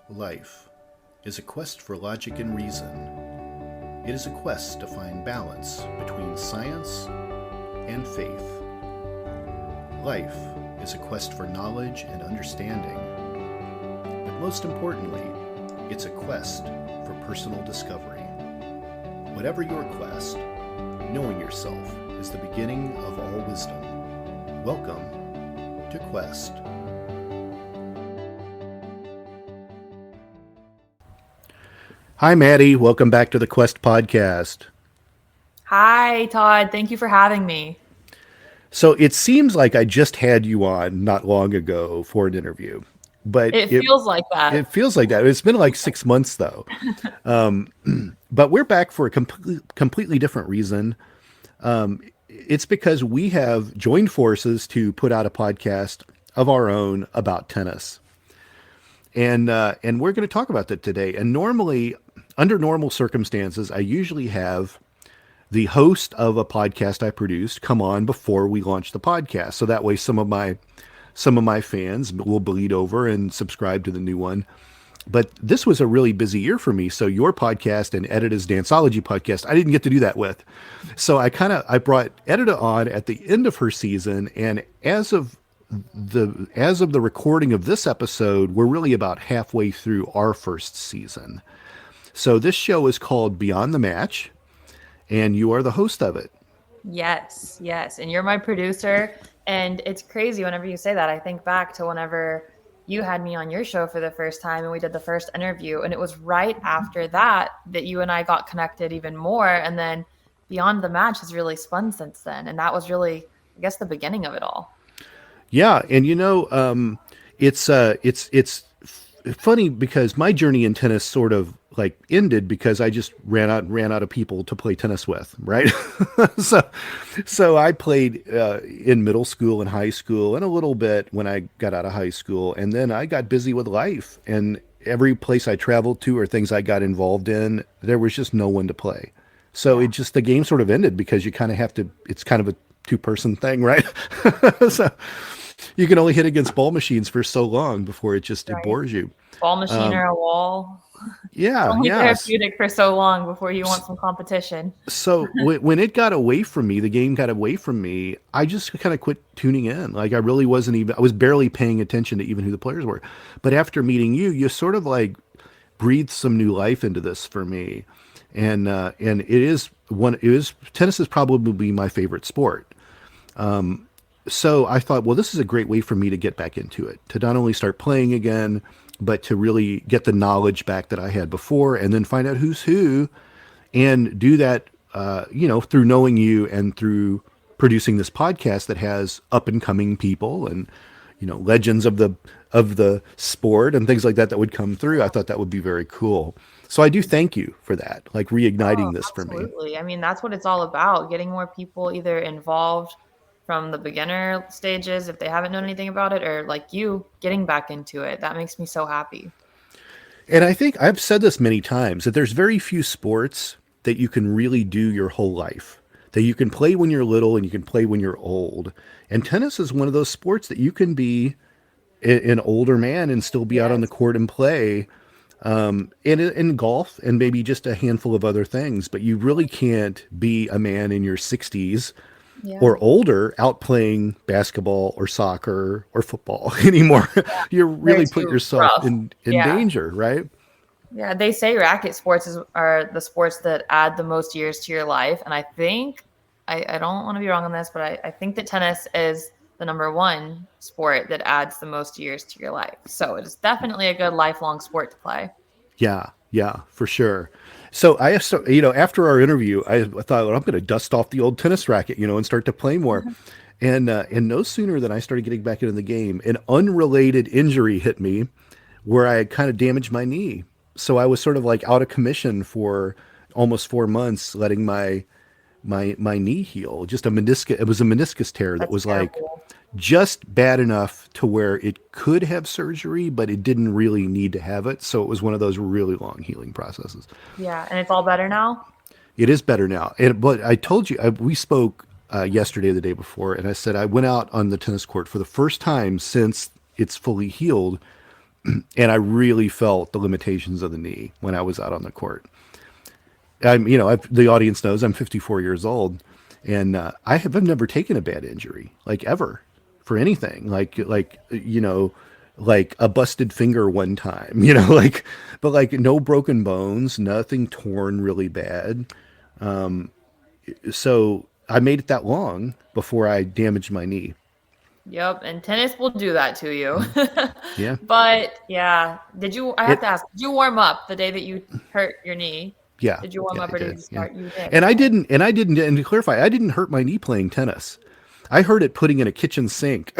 Life is a quest for logic and reason. It is a quest to find balance between science and faith. Life is a quest for knowledge and understanding. But most importantly, it's a quest for personal discovery. Whatever your quest, knowing yourself is the beginning of all wisdom. Welcome to Quest. Hi, Maddie. Welcome back to the Quest podcast. Hi, Todd. Thank you for having me. So it seems like I just had you on not long ago for an interview, but It feels like that. It feels like that. It's been like 6 months though. But we're back for a completely different reason. It's because we have joined forces to put out a podcast of our own about tennis. And we're going to talk about that today. And normally, under normal circumstances, I usually have the host of a podcast I produced come on before we launch the podcast. So that way some of my fans will bleed over and subscribe to the new one. But this was a really busy year for me. So your podcast and Edita's Danceology podcast, I didn't get to do that with. So I brought Edita on at the end of her season, and as of the recording of this episode, we're really about halfway through our first season. So this show is called Beyond the Match, and you are the host of it. Yes. And you're my producer. And it's crazy whenever you say that. I think back to whenever you had me on your show for the first time and we did the first interview. And it was right after that you and I got connected even more. And then Beyond the Match has really spun since then. And that was really, I guess, the beginning of it all. Yeah, and it's funny because my journey in tennis sort of like ended because I just ran out of people to play tennis with, right? so I played in middle school and high school and a little bit when I got out of high school, and then I got busy with life, and every place I traveled to or things I got involved in, there was just no one to play. So the game sort of ended because you kind of have to. It's kind of a two-person thing, right? So you can only hit against ball machines for so long before it bores you. Ball machine or a wall. Yeah, only therapeutic for so long before you want some competition. So when it got away from me, the game got away from me, I just kind of quit tuning in. Like I was barely paying attention to even who the players were. But after meeting you, you sort of like breathed some new life into this for me. And tennis is probably my favorite sport. So I thought, well, this is a great way for me to get back into it, to not only start playing again, but to really get the knowledge back that I had before, and then find out who's who, and do that, through knowing you and through producing this podcast that has up and coming people and, legends of the sport and things like that would come through. I thought that would be very cool. So I do thank you for that, like reigniting this for me. Absolutely. I mean, that's what it's all about, getting more people either involved from the beginner stages if they haven't known anything about it, or like you getting back into it. That makes me so happy. And I think I've said this many times that there's very few sports that you can really do your whole life, that you can play when you're little and you can play when you're old. And tennis is one of those sports that you can be an older man and still be out on the court and play. In golf and maybe just a handful of other things, but you really can't be a man in your 60s or older out playing basketball or soccer or football anymore. You really put yourself in danger, right? Yeah, they say racket sports are the sports that add the most years to your life. And I think, I don't want to be wrong on this, but I think that tennis is the number one sport that adds the most years to your life. So it is definitely a good lifelong sport to play. Yeah, for sure. So after our interview, I thought, well, I'm going to dust off the old tennis racket, and start to play more. And no sooner than I started getting back into the game, an unrelated injury hit me where I kind of damaged my knee. So I was sort of like out of commission for almost 4 months, letting my knee heal. It was a meniscus tear that was terrible. Like just bad enough to where it could have surgery, but it didn't really need to have it. So it was one of those really long healing processes. Yeah. And it's all better now? It is better now. But I told you, we spoke yesterday, the day before, and I said I went out on the tennis court for the first time since it's fully healed And I really felt the limitations of the knee when I was out on the court. The audience knows I'm 54 years old, and I've never taken a bad injury, like ever, for anything. Like a busted finger one time, but like no broken bones, nothing torn really bad. So I made it that long before I damaged my knee. Yep, and tennis will do that to you. Yeah. But yeah, I have It, to ask, did you warm up the day that you hurt your knee? yeah, Did you warm yeah, up I or did did. you Yeah. start? You did. And I Okay. didn't, and to clarify, I didn't hurt my knee playing tennis. I hurt it putting in a kitchen sink.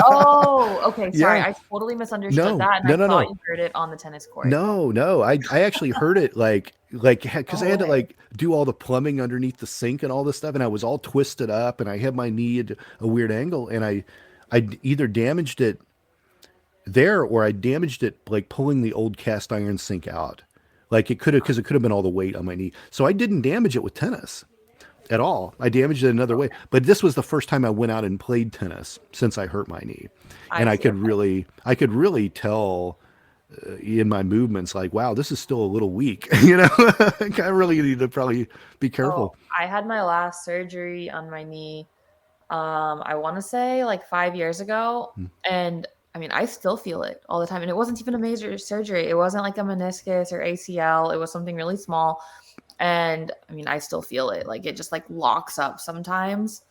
Oh, okay. Sorry. Yeah. I totally misunderstood No, that, and no, I no, thought no. you heard it on the tennis court. No, no. I actually heard it because I No had to way. like do all the plumbing underneath the sink and all this stuff, and I was all twisted up, and I had my knee at a weird angle, and I either damaged it there or I damaged it like pulling the old cast iron sink out. Like it could have, because it could have been all the weight on my knee. So I didn't damage it with tennis at all. I damaged it another way. But this was the first time I went out and played tennis since I hurt my knee, I and see. Okay. I could really tell in my movements, like, wow, this is still a little weak. I really need to probably be Oh, careful. I had my last surgery on my knee. I want to say like 5 years ago, and I mean, I still feel it all the time. And it wasn't even a major surgery. It wasn't like a meniscus or ACL. It was something really small. And I mean, I still feel it. Like it just like locks up sometimes.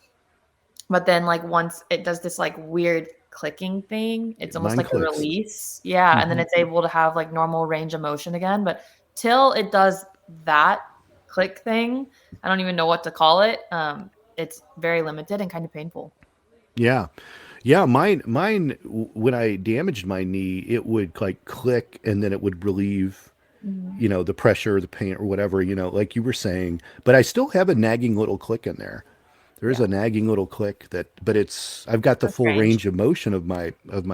But then like once it does this like weird clicking thing, it's almost Mine like a clicks. release. Yeah. And then Hmm. it's able to have like normal range of motion again. But till it does that click thing, I don't even know what to call it. It's very limited and kind of painful. Yeah. Yeah, when I damaged my knee, it would like click and then it would relieve, Mhm. the pressure, the pain or whatever, like you were saying. But I still have a nagging little click in there. There is Yeah. a nagging little click but I've got the That's full strange. range of motion of my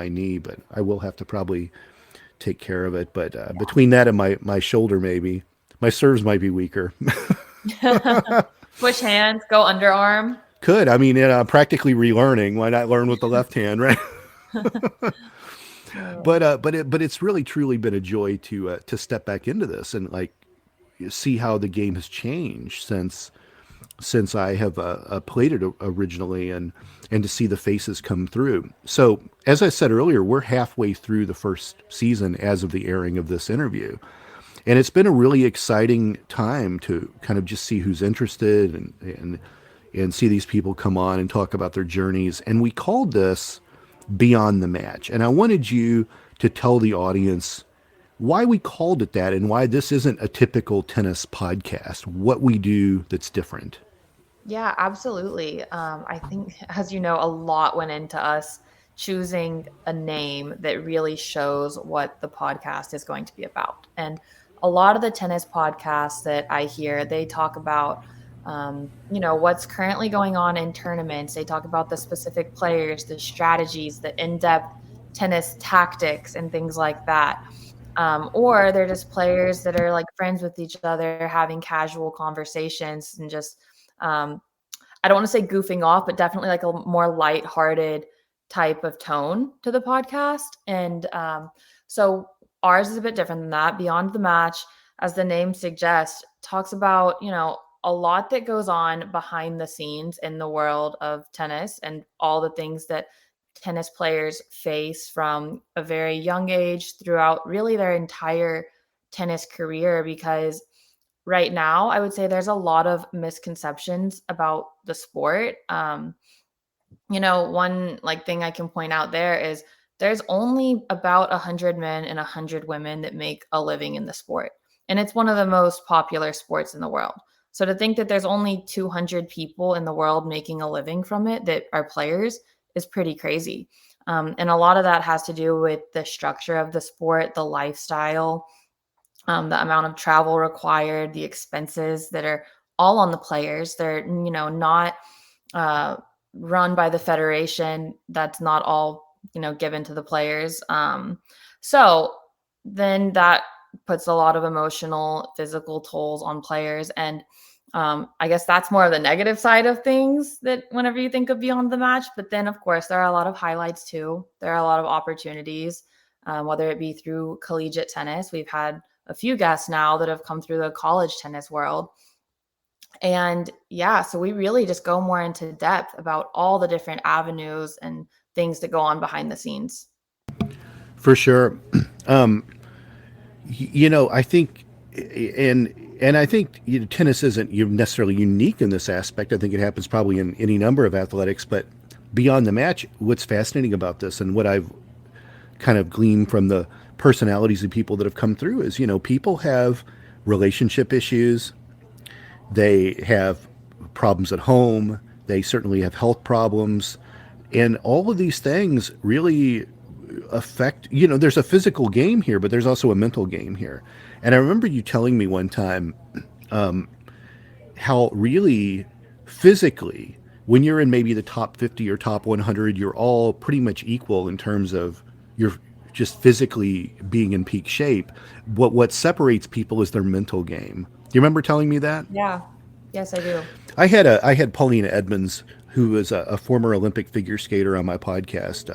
knee, but I will have to probably take care of it. But between that and my shoulder, maybe my serves might be weaker. Push hands, go underarm. Could I mean, practically relearning. Why not learn with the left hand, right? Oh, But it's really truly been a joy to step back into this and like see how the game has changed since I have played it originally, and to see the faces come through. So as I said earlier, we're halfway through the first season as of the airing of this interview, and it's been a really exciting time to kind of just see who's interested and see these people come on and talk about their journeys. And we called this Beyond the Match. And I wanted you to tell the audience why we called it that and why this isn't a typical tennis podcast, what we do that's different. yeah, absolutely. I think, as you know, a lot went into us choosing a name that really shows what the podcast is going to be about. And a lot of the tennis podcasts that I hear, they talk about, what's currently going on in tournaments. They talk about the specific players, the strategies, the in-depth tennis tactics, and things like that. Or they're just players that are like friends with each other, having casual conversations and just um, I don't want to say goofing off, but definitely like a more lighthearted type of tone to the podcast. And so ours is a bit different than that. Beyond the Match, as the name suggests, talks about, a lot that goes on behind the scenes in the world of tennis and all the things that tennis players face from a very young age throughout really their entire tennis career. Because right now, I would say there's a lot of misconceptions about the sport. One like thing I can point out there is there's only about 100 men and 100 women that make a living in the sport. And it's one of the most popular sports in the world. So to think that there's only 200 people in the world making a living from it that are players is pretty crazy. And a lot of that has to do with the structure of the sport, the lifestyle, the amount of travel required, the expenses that are all on the players. They're, not uh, run by the federation. That's not all, given to the players. So then that puts a lot of emotional, physical tolls on players. And I guess that's more of the negative side of things that whenever you think of Beyond the Match. But then, of course, there are a lot of highlights too. There are a lot of opportunities. whether it be through collegiate tennis. We've had a few guests now that have come through the college tennis world. And yeah, so we really just go more into depth about all the different avenues and things that go on behind the scenes. For sure. I think, and I think tennis isn't necessarily unique in this aspect. I think it happens probably in any number of athletics, but beyond the match, what's fascinating about this and what I've kind of gleaned from the personalities of people that have come through is, people have relationship issues. They have problems at home. They certainly have health problems. And all of these things really affect, there's a physical game here, but there's also a mental game here. And I remember you telling me one time how really physically, when you're in maybe the top 50 or top 100, you're all pretty much equal in terms of you're just physically being in peak shape. What separates people is their mental game. Do you remember telling me that? Yeah. Yes, I do. I had Paulina Edmonds, who is a former Olympic figure skater, on my podcast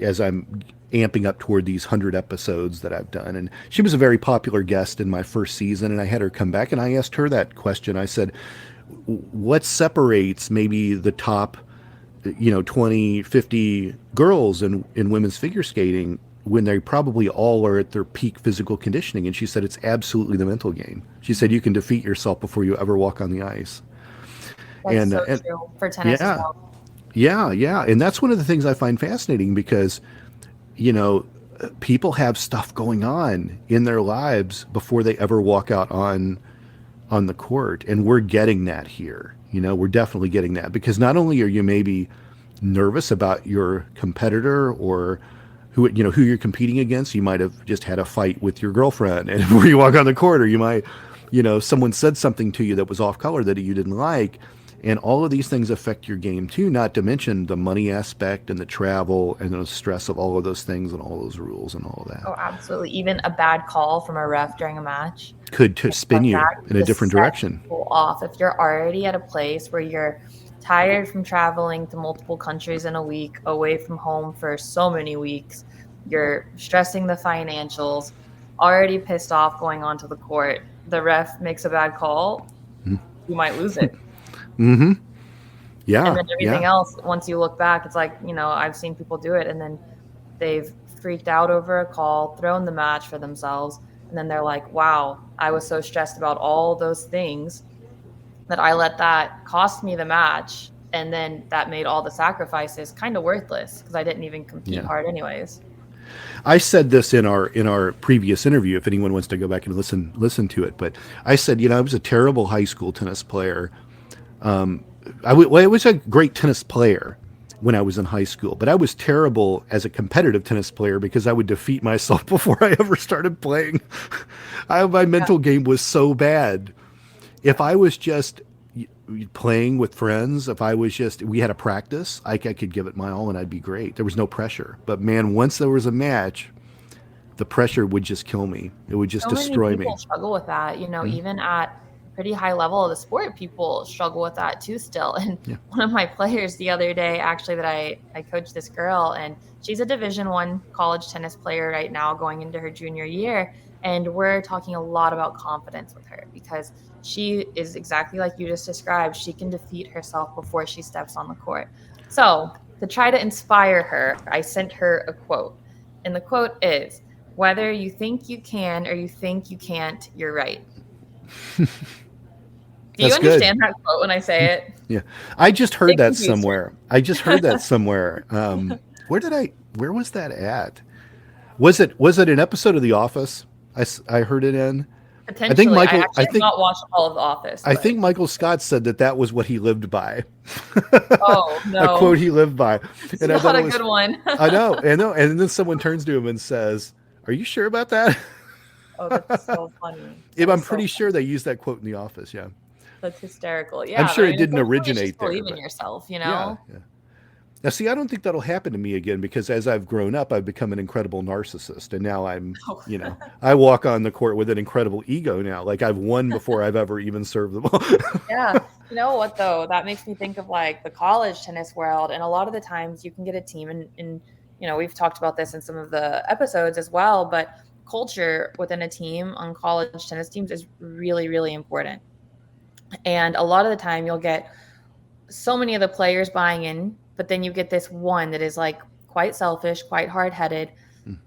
as I'm amping up toward these 100 episodes that I've done. And she was a very popular guest in my first season, and I had her come back, and I asked her that question. I said, what separates maybe the top 20, 50 girls in women's figure skating when they probably all are at their peak physical conditioning? And she said, it's absolutely the mental game. She said, you can defeat yourself before you ever walk on the ice. That's so true for tennis as well. Yeah. And that's one of the things I find fascinating because, people have stuff going on in their lives before they ever walk out on the court. And we're getting that here. We're definitely getting that because not only are you maybe nervous about your competitor or who you're competing against, you might have just had a fight with your girlfriend and before you walk on the court, or you might, someone said something to you that was off color that you didn't like. And all of these things affect your game too, not to mention the money aspect and the travel and the stress of all of those things and all those rules and all of that. Oh, absolutely. Even a bad call from a ref during a match could spin you in a different direction. Off. If you're already at a place where you're tired from traveling to multiple countries in a week, away from home for so many weeks, you're stressing the financials, already pissed off going onto the court, the ref makes a bad call, you might lose it. Mm-hmm. Yeah. And then everything else, once you look back, it's like, I've seen people do it and then they've freaked out over a call, thrown the match for themselves. And then they're like, wow, I was so stressed about all those things that I let that cost me the match. And then that made all the sacrifices kind of worthless because I didn't even compete hard anyways. I said this in our previous interview, if anyone wants to go back and listen to it. But I said, I was a terrible high school tennis player. I was a great tennis player when I was in high school, but I was terrible as a competitive tennis player because I would defeat myself before I ever started playing. My mental game was so bad. If I was just playing with friends, we had a practice, I could give it my all and I'd be great. There was no pressure. But man, once there was a match, the pressure would just kill me. It would just destroy me. People struggle with that, even at pretty high level of the sport, people struggle with that too still. And one of my players the other day, actually, that I coached this girl, and she's a Division I college tennis player right now going into her junior year. And we're talking a lot about confidence with her because she is exactly like you just described. She can defeat herself before she steps on the court. So to try to inspire her, I sent her a quote. And the quote is, whether you think you can or you think you can't, you're right. Do you understand that quote when I say it? Yeah. I just heard that somewhere. Where was that at? Was it an episode of The Office? I heard it in. Potentially. I have not watched all of The Office. I think Michael Scott said that was what he lived by. Oh, no. A quote he lived by. It's not a good one. I know. And then someone turns to him and says, "Are you sure about that?" Oh, that's so funny. I'm pretty sure they used that quote in The Office, yeah. That's hysterical. Yeah. I'm sure it didn't originate there. Believe in yourself, Yeah. Now, see, I don't think that'll happen to me again because as I've grown up, I've become an incredible narcissist. And now I walk on the court with an incredible ego now. Like I've won before I've ever even served the ball. Yeah. You know what, though? That makes me think of like the college tennis world. And a lot of the times you can get a team and we've talked about this in some of the episodes as well, but culture within a team on college tennis teams is really, really important. And a lot of the time you'll get so many of the players buying in, but then you get this one that is like quite selfish, quite hard-headed,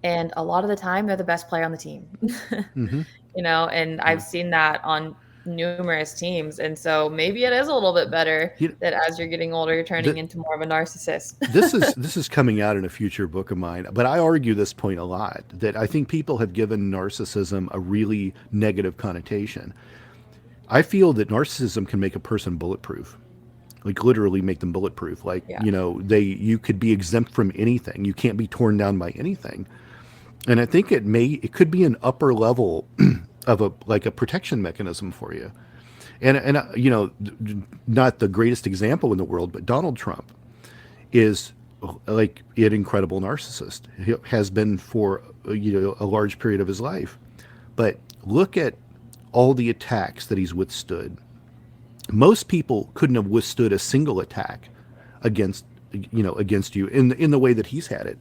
and a lot of the time they're the best player on the team. Mm-hmm. And I've seen that on numerous teams. And so maybe it is a little bit better that as you're getting older, you're turning into more of a narcissist. This is coming out in a future book of mine, but I argue this point a lot, that I think people have given narcissism a really negative connotation. I feel that narcissism can make a person bulletproof, like literally make them bulletproof. Like, you could be exempt from anything. You can't be torn down by anything. And I think it could be an upper level of a protection mechanism for you. And not the greatest example in the world, but Donald Trump is like an incredible narcissist. He has been for a large period of his life. But look at all the attacks that he's withstood. Most people couldn't have withstood a single attack against you in the way that he's had it.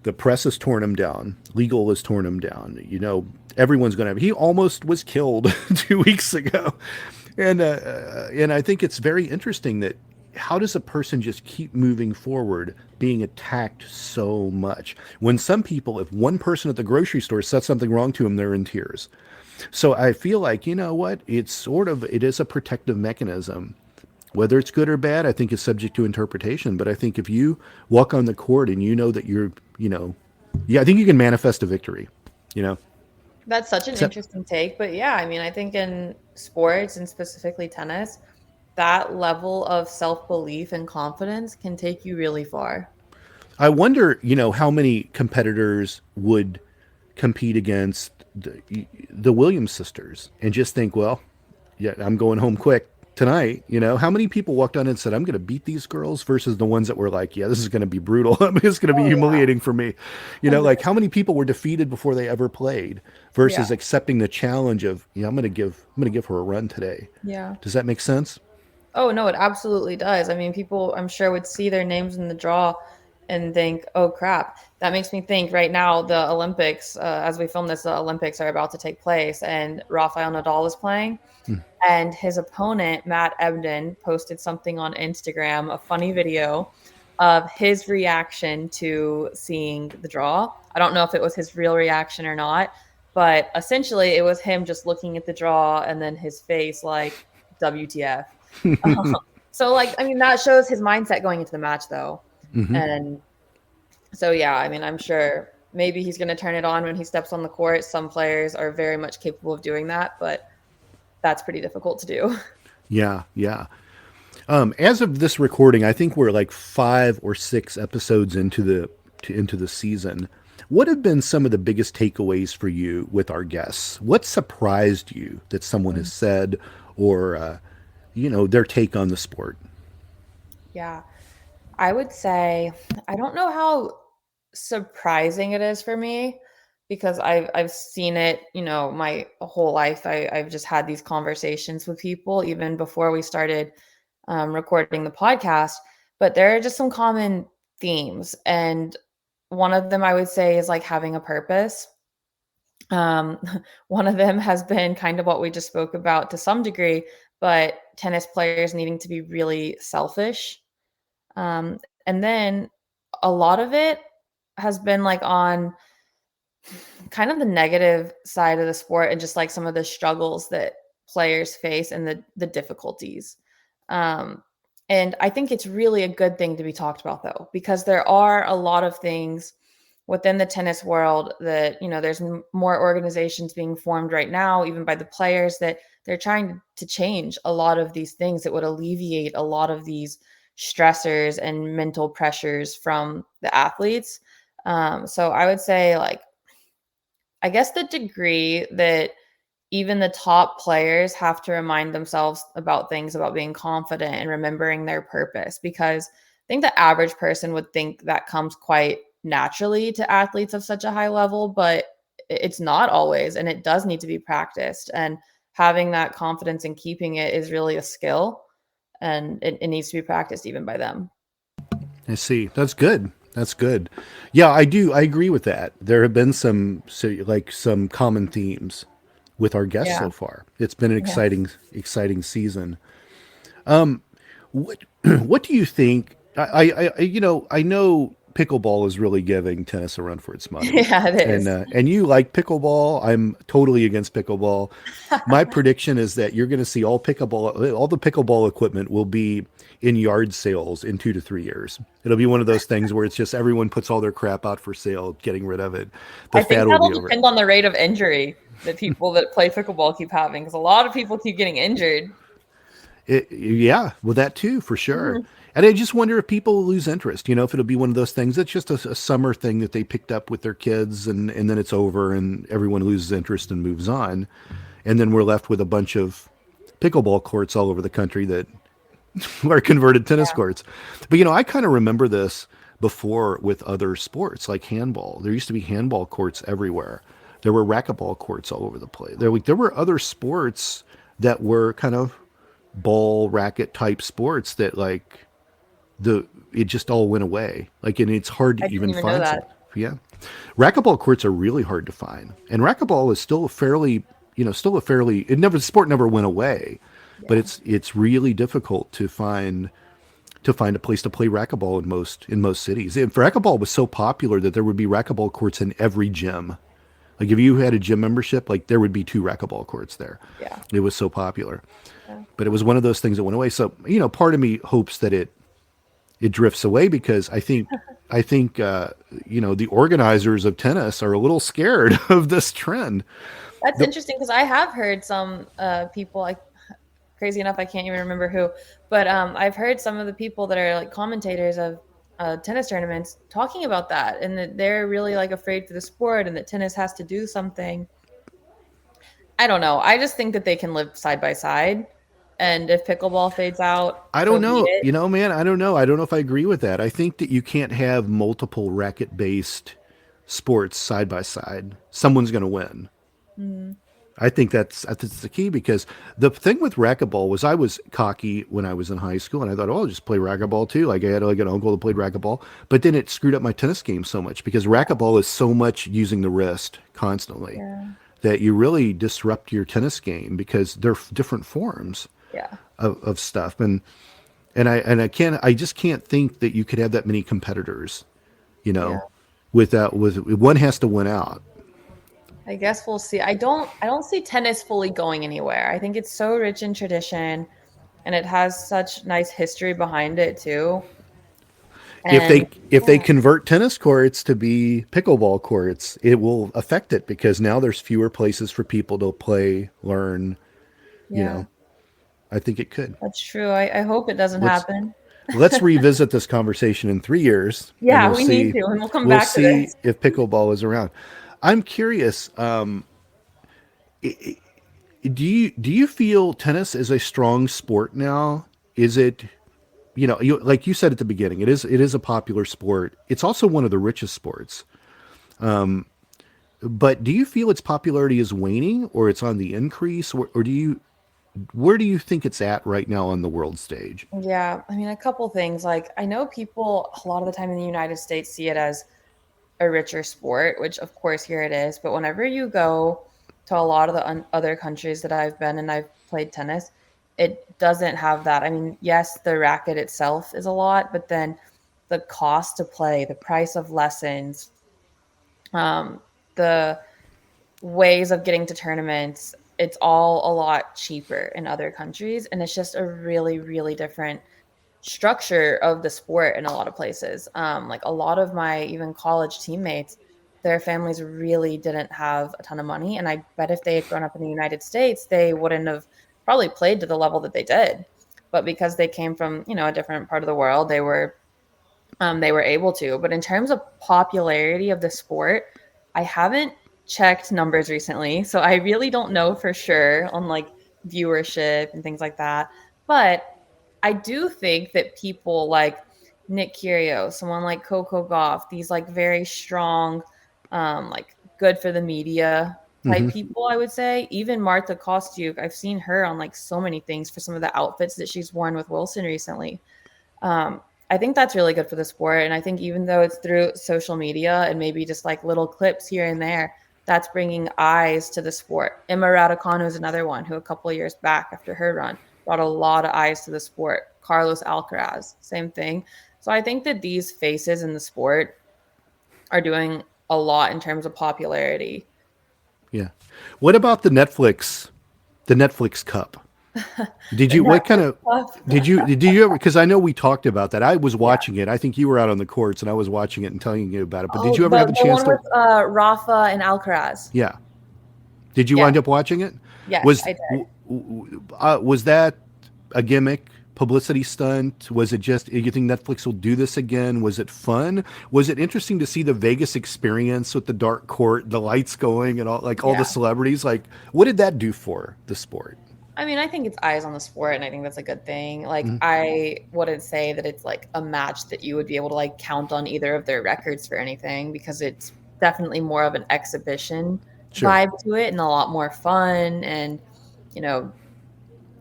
The press has torn him down. Legal has torn him down. Everyone's going to. He almost was killed 2 weeks ago, and I think it's very interesting that how does a person just keep moving forward, being attacked so much when some people, if one person at the grocery store said something wrong to him, they're in tears. So I feel like, it is a protective mechanism. Whether it's good or bad, I think is subject to interpretation. But I think if you walk on the court and you know that you're, I think you can manifest a victory, That's such an interesting take. But yeah, I think in sports and specifically tennis, that level of self-belief and confidence can take you really far. I wonder, how many competitors would compete against the Williams sisters and just think, well, yeah, I'm going home quick tonight. How many people walked on and said, I'm going to beat these girls, versus the ones that were like, yeah, this is going to be brutal. It's going to be humiliating for me. Like how many people were defeated before they ever played versus accepting the challenge of, I'm going to give her a run today. Yeah. Does that make sense? Oh, no, it absolutely does. People, I'm sure, would see their names in the draw and think, oh, crap. That makes me think right now, the Olympics, as we film this, the Olympics are about to take place, and Rafael Nadal is playing. And his opponent, Matt Ebden, posted something on Instagram, a funny video of his reaction to seeing the draw. I don't know if it was his real reaction or not, but essentially it was him just looking at the draw and then his face like, WTF. So that shows his mindset going into the match though. Mm-hmm. And so, yeah, I'm sure maybe he's going to turn it on when he steps on the court. Some players are very much capable of doing that, but that's pretty difficult to do. Yeah. As of this recording, I think we're like 5 or 6 episodes into the season. What have been some of the biggest takeaways for you with our guests? What surprised you that someone has said, or their take on the sport? Yeah, I would say I don't know how surprising it is for me, because I've seen it, my whole life. I've just had these conversations with people even before we started recording the podcast. But there are just some common themes, and one of them I would say is like having a purpose. One of them has been kind of what we just spoke about to some degree, but tennis players needing to be really selfish. And then a lot of it has been like on kind of the negative side of the sport, and just like some of the struggles that players face and the difficulties. And I think it's really a good thing to be talked about though, because there are a lot of things within the tennis world that, there's more organizations being formed right now, even by the players, that they're trying to change a lot of these things that would alleviate a lot of these stressors and mental pressures from the athletes. So I would say, like, I guess the degree that even the top players have to remind themselves about things, about being confident and remembering their purpose, because I think the average person would think that comes quite naturally to athletes of such a high level, but it's not always, and it does need to be practiced. And having that confidence and keeping it is really a skill, and it needs to be practiced even by them. I see. That's good. That's good. Yeah, I do. I agree with that. There have been some common themes with our guests Yeah. so far. It's been an Yes. exciting season. What what do you think? I know pickleball is really giving tennis a run for its money, Yeah, it is. and you like pickleball. I'm totally against pickleball. My prediction is that you're going to see all the pickleball equipment will be in yard sales in 2 to 3 years. It'll be one of those things where it's just everyone puts all their crap out for sale, getting rid of it. The I think fad will that'll be over. depend on the rate of injury that people that play pickleball keep having, because a lot of people keep getting injured. Yeah, well, that too, for sure. Mhm. And I just wonder if people lose interest, if it'll be one of those things that's just a summer thing that they picked up with their kids and then it's over and everyone loses interest and moves on. And then we're left with a bunch of pickleball courts all over the country that are converted tennis Yeah. courts. But, I kind of remember this before with other sports like handball. There used to be handball courts everywhere. There were racquetball courts all over the place. There were other sports that were kind of ball racket type sports that the it just all went away. And it's hard to I didn't even even know find some. that. Yeah, racquetball courts are really hard to find, and racquetball is still a fairly the sport never went away, but Yeah. it's really difficult to find a place to play racquetball in most cities. And racquetball was so popular that there would be racquetball courts in every gym. Like if you had a gym membership, like there would be two racquetball courts there. Yeah. It was so popular. Yeah. But it was one of those things that went away. So, part of me hopes that it drifts away because I think the organizers of tennis are a little scared of this trend. That's The, interesting because I have heard some people, like, crazy enough, I can't even remember who, but I've heard some of the people that are like commentators of tennis tournaments talking about that, and that they're really like afraid for the sport and that tennis has to do something. I don't know. I just think that they can live side by side, and if pickleball fades out, I so don't be know, it. man. I don't know. I don't know if I agree with that. I think that you can't have multiple racket-based sports side by side. Someone's going to win. Mm, I think that's the key because the thing with racquetball was I was cocky when I was in high school and I thought, oh, I'll just play racquetball too. Like I had like an uncle that played racquetball, but then it screwed up my tennis game so much because racquetball is so much using the wrist constantly yeah, that you really disrupt your tennis game because they're different forms yeah, of stuff. I just can't think that you could have that many competitors, you yeah. know, with one has to win out. I guess we'll see. I don't see tennis fully going anywhere. I think it's so rich in tradition, and it has such nice history behind it too. if And they if they yeah, convert tennis courts to be pickleball courts, it will affect it because now there's fewer places for people to play, learn, you yeah, know. I think it could. that's true. I hope it doesn't Let's happen. let's revisit this conversation in 3 years and Yeah, we need to, and we'll come we'll back to see this. if pickleball is around. I'm curious, do you feel tennis is a strong sport now? Is it, like you said at the beginning, it is a popular sport. It's also one of the richest sports. But do you feel its popularity is waning or it's on the increase or where do you think it's at right now on the world stage? Yeah, I mean, a couple things. Like, I know people a lot of the time in the United States see it as a richer sport, which of course here it is. But whenever you go to a lot of the other countries that I've been and I've played tennis, it doesn't have that. I mean, yes, the racket itself is a lot, but then the cost to play, the price of lessons, um, the ways of getting to tournaments, it's all a lot cheaper in other countries. And it's just a really, really different structure of the sport in a lot of places. Like a lot of my even college teammates, their families really didn't have a ton of money. And I bet if they had grown up in the United States, they wouldn't have probably played to the level that they did. But because they came from, a different part of the world, they were able to. But in terms of popularity of the sport, I haven't checked numbers recently, so I really don't know for sure on like viewership and things like that. But I do think that people like Nick Kyrgios, someone like Coco Gauff, these like very strong, like good for the media type Hmm. people, I would say. Even Martha Kostyuk, I've seen her on like so many things for some of the outfits that she's worn with Wilson recently. I think that's really good for the sport. And I think even though it's through social media and maybe just like little clips here and there, that's bringing eyes to the sport. Emma Raducanu is another one who a couple of years back after her run brought a lot of eyes to the sport. Carlos Alcaraz, same thing. So I think that these faces in the sport are doing a lot in terms of popularity. Yeah. What about the Netflix Cup? Did you, what kind of, did you ever, because I know we talked about that. I was watching it. I think you were out on the courts and I was watching it and telling you about it. But did you ever have a chance to? The one with Rafa and Alcaraz. Yeah. Did you wind up watching it? Yes, I did. Was that a gimmick, publicity stunt? Was it just, you think Netflix will do this again? Was it fun? Was it interesting to see the Vegas experience with the dark court, the lights going and all, like all the celebrities? Like, what did that do for the sport? I mean, I think it's eyes on the sport, and I think that's a good thing. Like, I wouldn't say that it's like a match that you would be able to like count on either of their records for anything, because it's definitely more of an exhibition vibe to it and a lot more fun and, you know,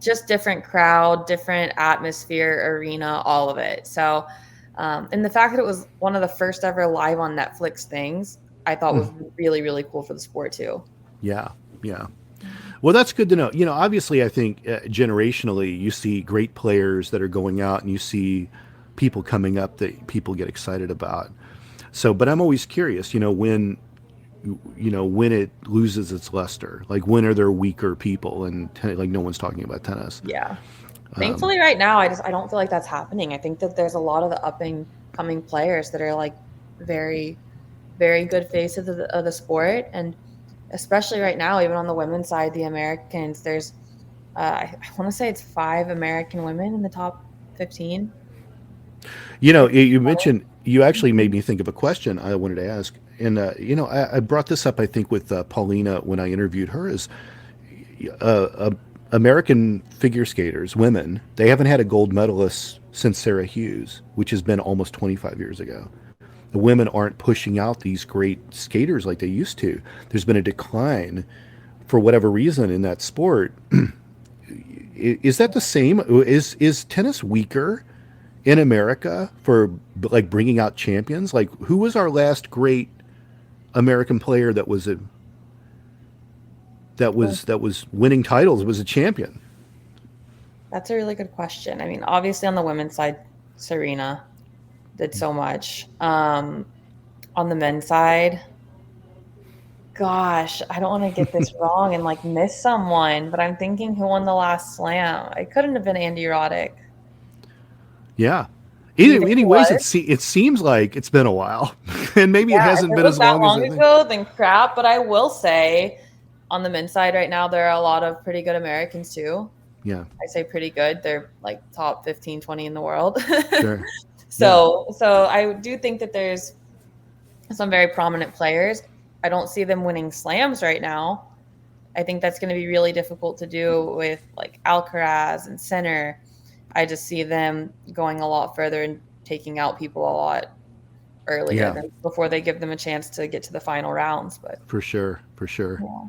just different crowd, different atmosphere, arena, all of it. So, and the fact that it was one of the first ever live on Netflix things, I thought was really, really cool for the sport too. Yeah. Yeah. Well, that's good to know. You know, obviously, I think generationally, you see great players that are going out and you see people coming up that people get excited about. So, but I'm always curious, when it loses its luster, like when are there weaker people and like no one's talking about tennis. Yeah. Thankfully right now, I don't feel like that's happening. I think that there's a lot of the up and coming players that are like very, very good faces of the sport. And especially right now, even on the women's side, the Americans, there's, I want to say it's 5 American women in the top 15. You mentioned, you actually made me think of a question I wanted to ask. And, I brought this up, I think, with Paulina when I interviewed her, is American figure skaters, women, they haven't had a gold medalist since Sarah Hughes, which has been almost 25 years ago. The women aren't pushing out these great skaters like they used to. There's been a decline for whatever reason in that sport. Is that the same? Is tennis weaker in America for like bringing out champions? Like, who was our last great American player that was winning titles, was a champion? That's a really good question. I mean, obviously on the women's side, Serena did so much. On the men's side, gosh, I don't want to get this wrong and like miss someone, but I'm thinking who won the last slam. It couldn't have been Andy Roddick. Yeah. Anyways, it seems like it's been a while, and maybe it hasn't been as long ago. Then crap. But I will say, on the men's side right now, there are a lot of pretty good Americans too. Yeah, I say pretty good. They're like top 15, 20 in the world. Sure. So I do think that there's some very prominent players. I don't see them winning slams right now. I think that's going to be really difficult to do with like Alcaraz and Sinner. I just see them going a lot further and taking out people a lot earlier than before they give them a chance to get to the final rounds. But for sure. Yeah.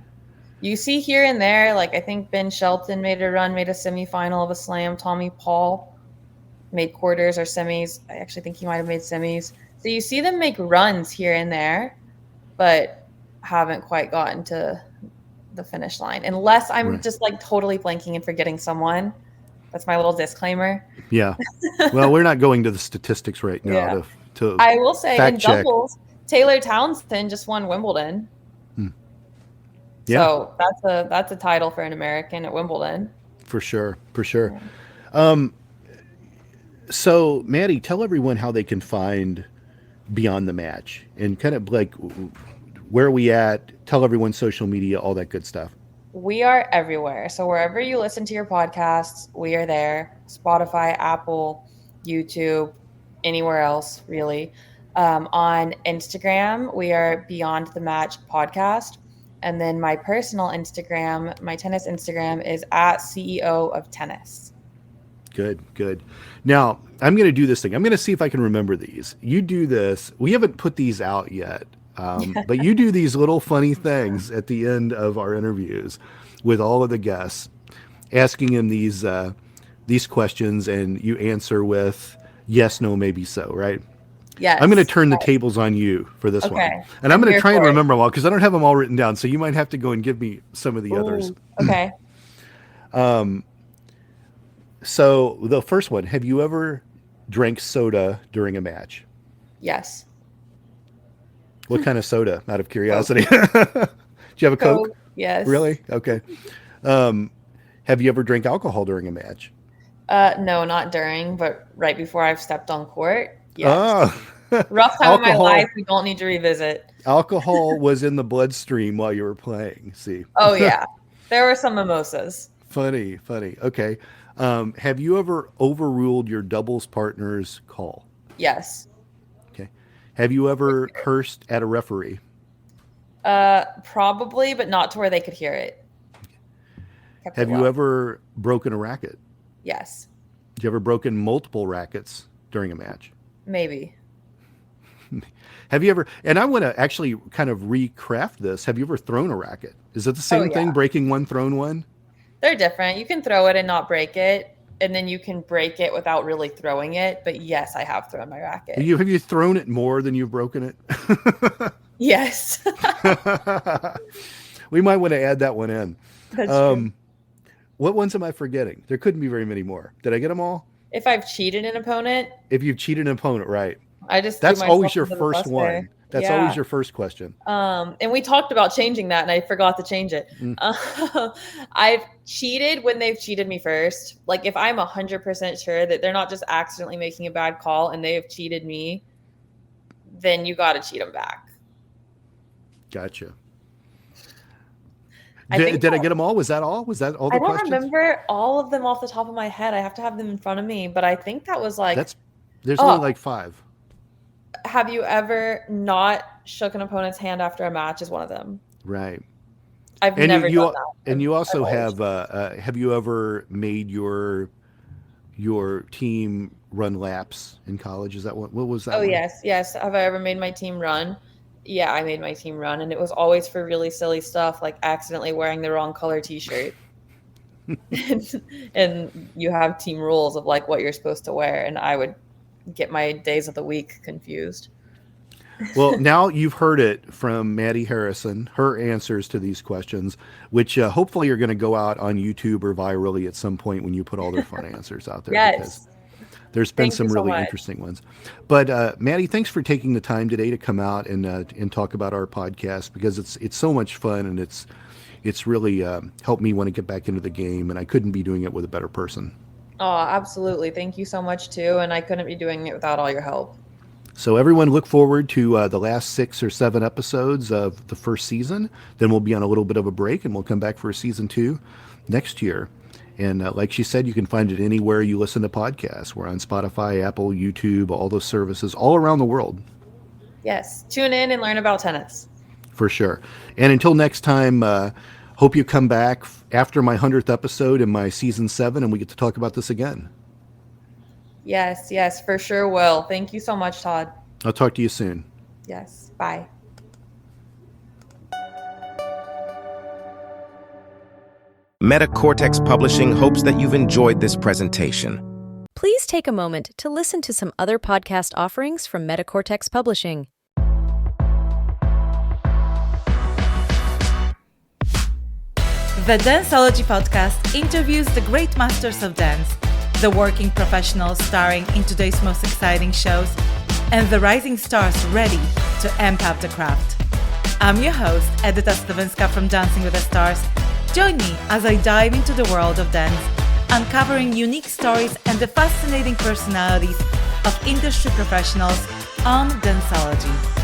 You see here and there, like I think Ben Shelton made a semifinal of a slam. Tommy Paul made quarters or semis. I actually think he might have made semis. So you see them make runs here and there, but haven't quite gotten to the finish line. Unless I'm just like totally blanking and forgetting someone. That's my little disclaimer. Yeah. Well, we're not going to the statistics right now to I will say in check. doubles, Taylor Townsend just won Wimbledon. Yeah. So that's a title for an American at Wimbledon. For sure. Yeah. So Maddie, tell everyone how they can find Beyond the Match and kind of like where are we at? Tell everyone social media, all that good stuff. We are everywhere. So wherever you listen to your podcasts, we are there. Spotify, Apple, YouTube, anywhere else, really. On Instagram, we are Beyond the Match Podcast. And then my personal Instagram, my tennis Instagram is at CEO of Tennis. Good. Now, I'm going to do this thing. I'm going to see if I can remember these. You do this. We haven't put these out yet. But you do these little funny things at the end of our interviews with all of the guests, asking them these questions, and you answer with yes, no, maybe so, right? Yes. I'm going to turn the tables on you for this one. And I'm going to try and remember them all because I don't have them all written down. So you might have to go and give me some of the others. Okay. So the first one, have you ever drank soda during a match? Yes. What kind of soda, out of curiosity? Do you have a Coke? Yes. Really? Okay. Have you ever drank alcohol during a match? No, not during, but right before I've stepped on court. Yes. Oh. Rough time of my life. We don't need to revisit. Alcohol was in the bloodstream while you were playing. See? Oh, yeah. There were some mimosas. Funny. Okay. Have you ever overruled your doubles partner's call? Yes. Okay. Have you ever cursed at a referee? Probably, but not to where they could hear it. Have you ever broken a racket? Yes. Have you ever broken multiple rackets during a match? Maybe. Have you ever, and I want to actually kind of recraft this. Have you ever thrown a racket? Is it the same thing, breaking one, thrown one? They're different. You can throw it and not break it, and then you can break it without really throwing it. But yes, I have thrown my racket. Have you thrown it more than you've broken it? Yes. We might want to add that one in. That's true. What ones am I forgetting? There couldn't be very many more. Did I get them all? If I've cheated an opponent. If you've cheated an opponent, right. That's always your first one. That's always your first question. And we talked about changing that, and I forgot to change it. I've cheated when they've cheated me first. Like if I'm 100% sure that they're not just accidentally making a bad call and they have cheated me, then you got to cheat them back. Gotcha. Did I get them all? Was that all? Was that all the questions? I don't remember all of them off the top of my head. I have to have them in front of me, but I think that was like... There's only like 5. Have you ever not shook an opponent's hand after a match is one of them. Right. I've never done that. And you also have you ever made your team run laps in college? Is that what was that? Oh, one? Yes. Have I ever made my team run? Yeah, I made my team run, and it was always for really silly stuff, like accidentally wearing the wrong color t-shirt. And you have team rules of like what you're supposed to wear, and I would get my days of the week confused. Well, now you've heard it from Madi Harrison, her answers to these questions, which hopefully are going to go out on YouTube or virally at some point when you put all their fun answers out there. Yes. Because there's been some really interesting ones. But Madi, thanks for taking the time today to come out and talk about our podcast, because it's so much fun, and it's really helped me want to get back into the game, and I couldn't be doing it with a better person. Oh, absolutely. Thank you so much too. And I couldn't be doing it without all your help. So everyone look forward to the last 6 or 7 episodes of the first season. Then we'll be on a little bit of a break, and we'll come back for season 2 next year. And like she said, you can find it anywhere you listen to podcasts. We're on Spotify, Apple, YouTube, all those services all around the world. Yes. Tune in and learn about tennis. For sure. And until next time, hope you come back after my 100th episode in my season 7, and we get to talk about this again. Yes, for sure will. Thank you so much, Todd. I'll talk to you soon. Yes. Bye. Metacortex Publishing hopes that you've enjoyed this presentation. Please take a moment to listen to some other podcast offerings from Metacortex Publishing. The Danceology podcast interviews the great masters of dance, the working professionals starring in today's most exciting shows, and the rising stars ready to amp up the craft. I'm your host, Edyta Stawinska from Dancing with the Stars. Join me as I dive into the world of dance, uncovering unique stories and the fascinating personalities of industry professionals on Danceology.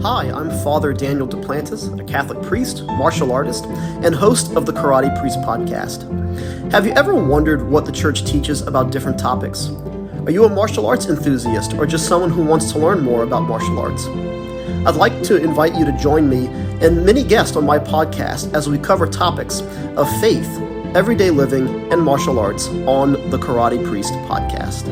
Hi, I'm Father Daniel Duplantis, a Catholic priest, martial artist, and host of the Karate Priest podcast. Have you ever wondered what the church teaches about different topics? Are you a martial arts enthusiast or just someone who wants to learn more about martial arts? I'd like to invite you to join me and many guests on my podcast as we cover topics of faith, everyday living, and martial arts on the Karate Priest podcast.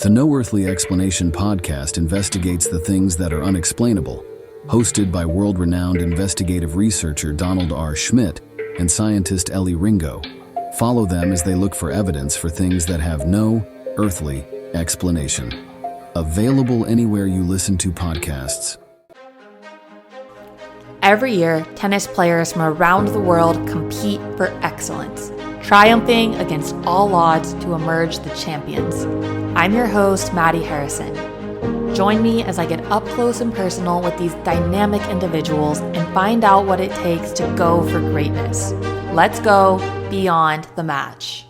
The No Earthly Explanation podcast investigates the things that are unexplainable. Hosted by world-renowned investigative researcher Donald R. Schmidt and scientist Ellie Ringo. Follow them as they look for evidence for things that have no earthly explanation. Available anywhere you listen to podcasts. Every year, tennis players from around the world compete for excellence, triumphing against all odds to emerge the champions. I'm your host, Madi Harrison. Join me as I get up close and personal with these dynamic individuals and find out what it takes to go for greatness. Let's go beyond the match.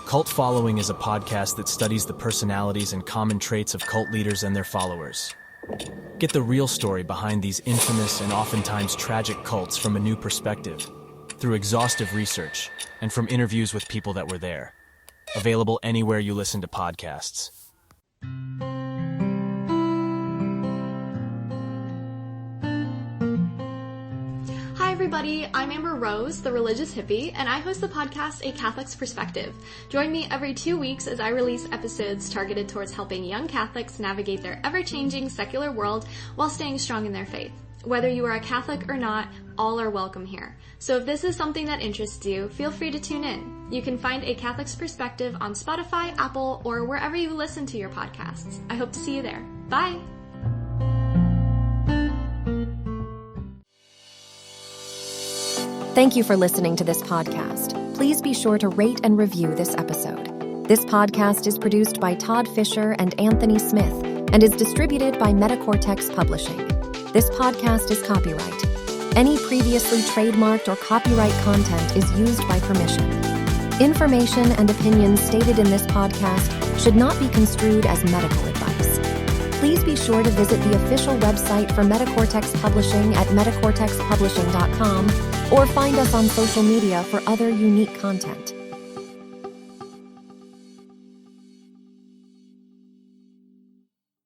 Cult Following is a podcast that studies the personalities and common traits of cult leaders and their followers. Get the real story behind these infamous and oftentimes tragic cults from a new perspective, through exhaustive research, and from interviews with people that were there. Available anywhere you listen to podcasts. Hi everybody, I'm Amber Rose, the religious hippie, and I host the podcast A Catholic's Perspective. Join me every 2 weeks as I release episodes targeted towards helping young Catholics navigate their ever-changing secular world while staying strong in their faith. Whether you are a Catholic or not, all are welcome here. So if this is something that interests you, feel free to tune in. You can find A Catholic's Perspective on Spotify, Apple, or wherever you listen to your podcasts. I hope to see you there. Bye! Thank you for listening to this podcast. Please be sure to rate and review this episode. This podcast is produced by Todd Fischer and Anthony Smith and is distributed by Metacortex Publishing. This podcast is copyright. Any previously trademarked or copyright content is used by permission. Information and opinions stated in this podcast should not be construed as medical advice. Please be sure to visit the official website for Metacortex Publishing at metacortexpublishing.com or find us on social media for other unique content.